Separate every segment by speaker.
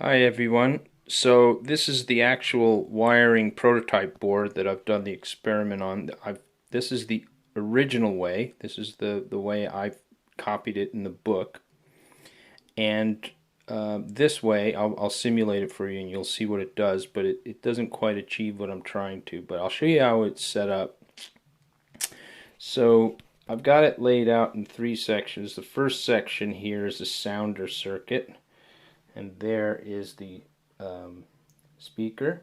Speaker 1: Hi everyone. So this is the actual wiring prototype board that I've done the experiment on. This is the original way. This is the way I've copied it in the book. And this way, I'll simulate it for you and you'll see what it does, but it doesn't quite achieve what I'm trying to. But I'll show you how it's set up. So I've got it laid out in three sections. The first section here is the sounder circuit, and there is the speaker.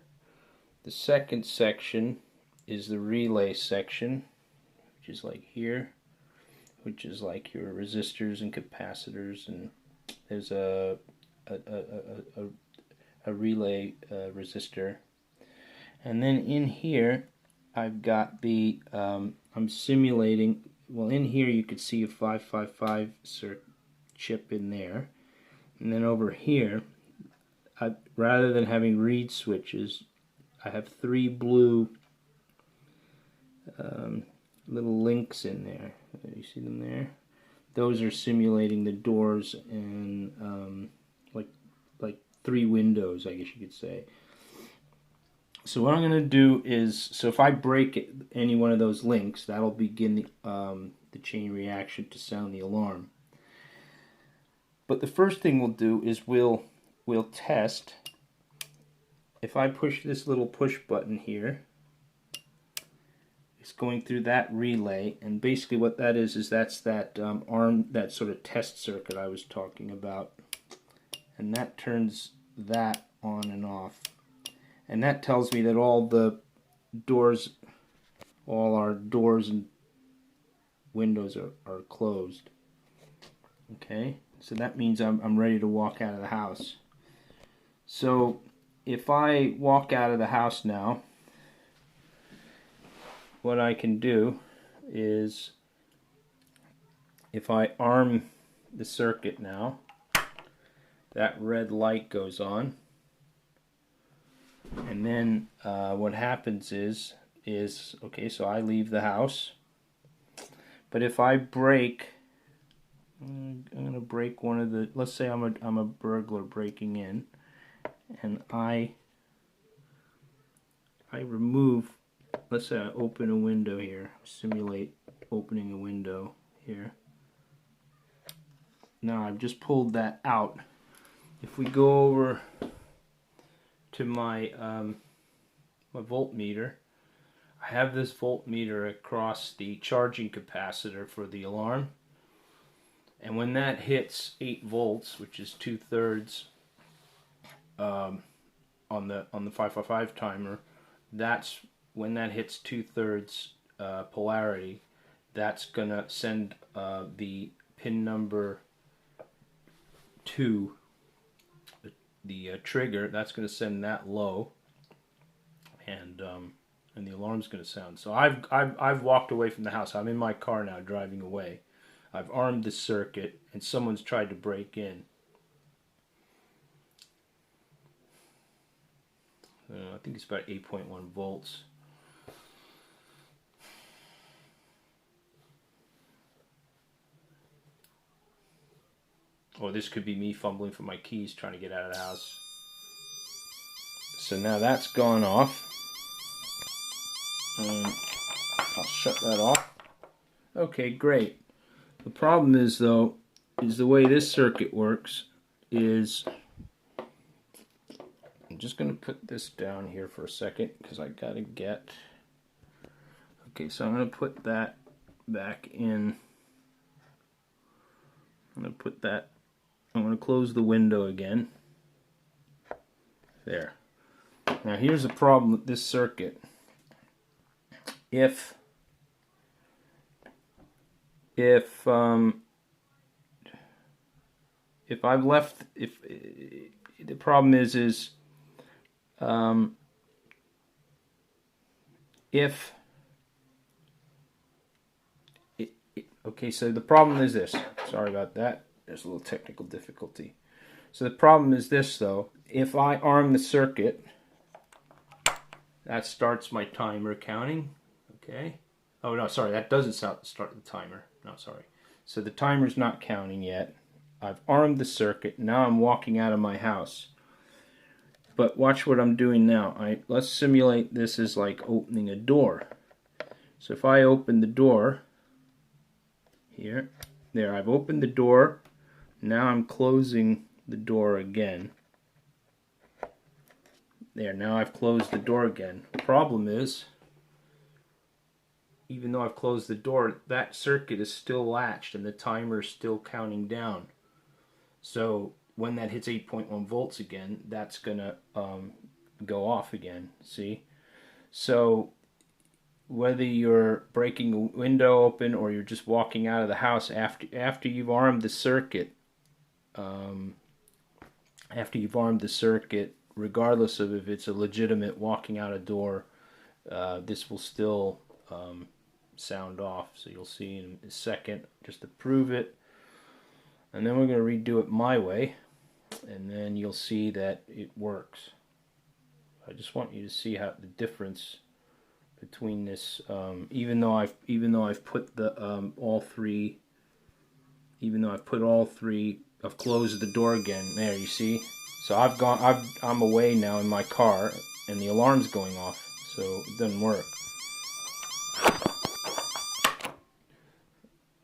Speaker 1: The second section is the relay section, which is like here, which is like your resistors and capacitors, and there's a, a, a relay resistor. And then in here, I've got I'm simulating, well, in here you could see a 555 chip in there. And then over here, rather than having reed switches, I have three blue little links in there. You see them there? Those are simulating the doors and like three windows, I guess you could say. So what I'm going to do is, so if I break any one of those links, that'll begin the chain reaction to sound the alarm. But the first thing we'll do is we'll test. If I push this little push button here, it's going through that relay, and basically what that is that's that that sort of test circuit I was talking about, and that turns that on and off, and that tells me that all our doors and windows are closed. Okay, so that means I'm ready to walk out of the house. So if I walk out of the house now, what I can do is, if I arm the circuit now, that red light goes on, and then what happens is okay, so I leave the house, but if I break, I'm going to break one of the, let's say I'm a burglar breaking in, and I remove, let's say I open a window here, simulate opening a window here. Now I've just pulled that out. If we go over to my my voltmeter, I have this voltmeter across the charging capacitor for the alarm, and when that hits 8 volts, which is 2/3 on the 555 timer, that's when that hits 2/3 polarity, that's gonna send the pin number 2, the trigger. That's gonna send that low, and the alarm's gonna sound. So I've walked away from the house. I'm in my car now, driving away. I've armed the circuit, and someone's tried to break in. I think it's about 8.1 volts. Or this could be me fumbling for my keys trying to get out of the house. So now that's gone off. I'll shut that off. Okay, great. The problem is, though, is the way this circuit works is, I'm just going to put this down here for a second because I got to get, okay, so I'm going to put that back in. I'm going to put that, I'm going to close the window again. There. Now here's the problem with this circuit. If I've left, if the problem is if okay, so the problem is this. Sorry about that. There's a little technical difficulty. So the problem is this, though. If I arm the circuit, that starts my timer counting. Okay. Oh no, sorry, that doesn't start the timer. No, sorry. So the timer's not counting yet. I've armed the circuit. Now I'm walking out of my house. But watch what I'm doing now. Let's simulate this as like opening a door. So if I open the door here, there, I've opened the door. Now I'm closing the door again. There, now I've closed the door again. The problem is, even though I've closed the door, that circuit is still latched and the timer is still counting down. So when that hits 8.1 volts again, that's gonna go off again. See? So whether you're breaking a window open or you're just walking out of the house after you've armed the circuit, regardless of if it's a legitimate walking out a door, this will still sound off. So you'll see in a second, just to prove it. And then we're going to redo it my way, and then you'll see that it works. I just want you to see how the difference between this, even though I've put the I've closed the door again. There, you see. So I'm away now in my car, and the alarm's going off, so it doesn't work.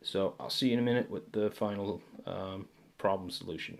Speaker 1: So I'll see you in a minute with the final problem solution.